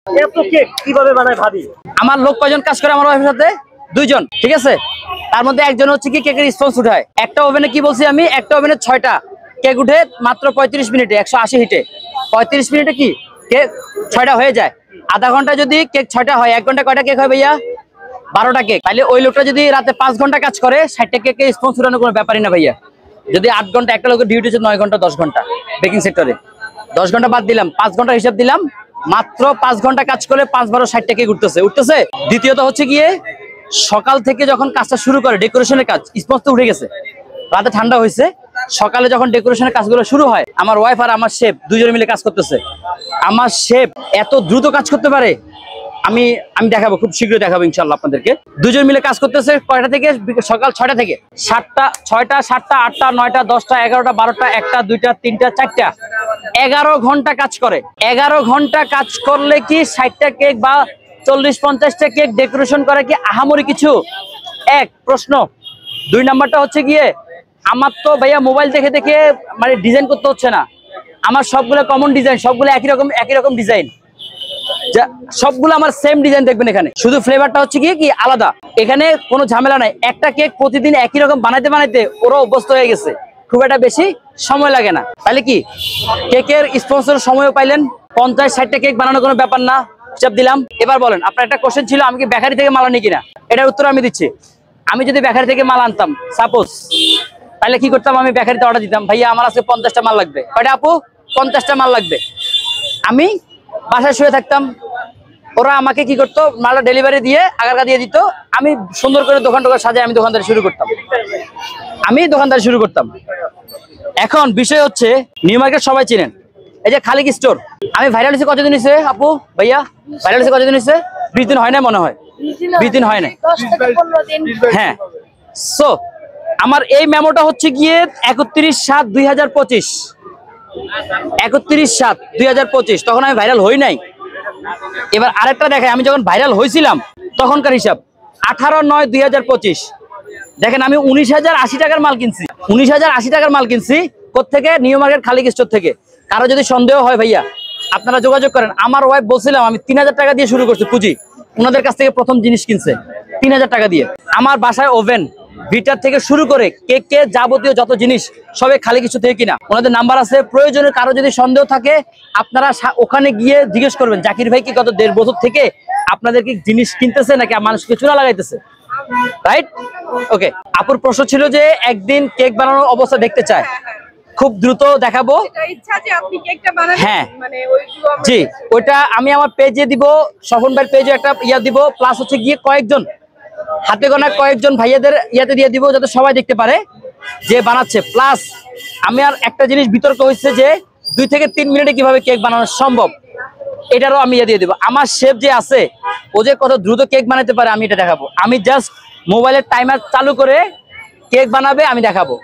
এত কেক কিভাবে বানায় ভাবি? আমার লোক কয়জন কাজ করে আমার ওয়াইফের সাথে? 2 জন, ঠিক আছে। তার মধ্যে একজন হচ্ছে কি কেকের স্পঞ্জ উঠায়। একটা ওভেনে কি বলছি আমি, একটা ওভেনে 6টা কেক উঠে মাত্র 35 মিনিটে 180 হিটে। 35 মিনিটে কি কেক 6টা হয়ে যায়। আধা ঘন্টা যদি কেক 6টা হয়, 1 ঘন্টা কয়টা কেক হয় ভাইয়া? 12টা কেক। তাহলে ওই লোকটা যদি রাতে 5 ঘন্টা কাজ করে 60টা কেকের স্পঞ্জ উঠানোর কোনো ব্যাপারই না ভাইয়া। যদি 8 ঘন্টা, একটা লোকের ডিউটি হচ্ছে 9 ঘন্টা 10 ঘন্টা বেকিং সেক্টরে, 10 ঘন্টা বাদ দিলাম, 5 ঘন্টা হিসাব দিলাম, মাত্র 5 ঘন্টা কাজ করে 5-12 60টা কেক উঠতেছে। দ্বিতীয়ত হচ্ছে গিয়ে সকাল থেকে যখন কাজটা শুরু করে ডেকোরেশনের কাজ, স্পঞ্জ তো উঠে গেছে, রাতে ঠান্ডা হয়েছে, সকালে যখন ডেকোরেশনের কাজগুলো শুরু হয়, আমার ওয়াইফ আর আমার শেফ 2 জন মিলে কাজ করতেছে। আমার শেফ এত দ্রুত কাজ করতে পারে, আমি দেখাবো, খুব শীঘ্রই দেখাবো ইনশাআল্লাহ আপনাদেরকে। 2 জন মিলে কাজ করতেছে কয়টা থেকে? সকাল 6টা থেকে 7টা, 6টা, 7টা, 8টা, 9টা, 10টা, 11টা, 12টা, 1টা, 2টা, 3টা, 4টা, 11 ঘন্টা কাজ করে। 11 ঘন্টা কাজ করলে কি 60টা কেক বা 40-50টা কেক ডেকোরেশন করে কি আহামরি কিছু? এক প্রশ্ন। 2 নাম্বারটা হচ্ছে গিয়ে আমার তো ভাইয়া মোবাইল দেখে দেখে মানে ডিজাইন করতে হচ্ছে না, আমার সবগুলো কমন ডিজাইন, সবগুলো একই রকম ডিজাইন, সবগুলো আমার সেম ডিজাইন দেখবেন। এখানে শুধু ফ্লেভারটা হচ্ছে কি আলাদা, এখানে কোনো ঝামেলা নাই। একটা কেক প্রতিদিন একই রকম বানাইতে ওরা অভ্যস্ত হয়ে গেছে, খুব একটা বেশি সময় লাগে না। তাহলে কি কেকের স্পন্সর সময়ও পাইলেন, 50-60টা কেক বানানোর কোনো ব্যাপার না, হিসাব দিলাম। এবার বলেন, আপনার একটা কোশ্চেন ছিল আমি কি বেকারি থেকে মাল আনি কিনা, এটার উত্তর আমি দিচ্ছি। আমি যদি বেকারি থেকে মাল আনতাম সাপোজ, তাহলে কি করতাম? আমি বেকারিতে অর্ডার দিতাম, ভাইয়া আমার আজকে 50টা মাল লাগবে। কয়টা আপু? 50টা মাল লাগবে। আমি বাসায় শুয়ে থাকতাম, ওরা আমাকে কি করতো, মালটা ডেলিভারি দিয়ে আগারগা দিয়ে দিত, আমি সুন্দর করে দোকান সাজায় আমি দোকানদারি শুরু করতাম। এখন বিষয় হচ্ছে নিউ মার্কেট সবাই চিনেন, এই যে খালিক স্টোর। আমি ভাইরাল হয়েছে কতদিন হয়েছে আপু ভাইয়া? ভাইরাল হয়েছে কতদিন হয়েছে? 20 দিন হয় না মনে হয়, 20 দিন হয় না। হ্যাঁ, সো আমার এই মেমোটা হচ্ছে গিয়ে 31/7/2025, 31/7/2025। তখন আমি ভাইরাল হই নাই। এবার আরেকটা দেখাই, আমি যখন ভাইরাল হয়েছিলাম তখনকার হিসাব 18/9/2025। দেখেন আমি 19,080 টাকার মাল কিনছি, 19,080 টাকার মাল কিনছি। কোত্থেকে? নিউ মার্কেট খালিক স্টোর থেকে। কারো যদি সন্দেহ হয় ভাইয়া আপনারা যোগাযোগ করেন। আমার ওয়াইফ বলছিলাম আমি 3,000 টাকা দিয়ে শুরু করছি পুঁজি, ওনাদের কাছ থেকে প্রথম জিনিস কিনছে 3,000 টাকা দিয়ে। আমার বাসায় ওভেন ভিটার থেকে শুরু করে কেকে যাবতীয় যত জিনিস সবে খালিক স্টোর থেকে কিনা। ওনাদের নাম্বার আছে, প্রয়োজনে কারো যদি সন্দেহ থাকে আপনারা ওখানে গিয়ে জিজ্ঞেস করবেন জাকির ভাই কি গত 1.5 বছর থেকে আপনাদেরকে জিনিস কিনতেছে নাকি মানুষকে চুলা লাগাইতেছে, রাইট? ওকে, আপুর প্রশ্ন ছিল যে একদিন কেক বানানোর অবস্থা দেখতে চায়, খুব দ্রুত দেখাবো। হ্যাঁ জি, ওইটা আমি আমার পেজে দিব, স্বপন ভাইয়ের পেজে একটা ইয়া দিব, প্লাস হচ্ছে গিয়ে কয়েকজন হাতে গোনা কয়েকজন ভাইয়াদের ইয়াতে দিয়ে দিব যাতে সবাই দেখতে পারে যে বানাচ্ছে। প্লাস আমি আর একটা জিনিস বিতর্ক হয়েছে যে 2 থেকে 3 মিনিটে কিভাবে কেক বানানো সম্ভব, এটারও আমি ইয়ে দিয়ে দেবো। আমার শেফ যে আছে ও যে কত দ্রুত কেক বানাতে পারে আমি এটা দেখাবো। আমি জাস্ট মোবাইলের টাইমার চালু করে কেক বানাবে আমি দেখাবো।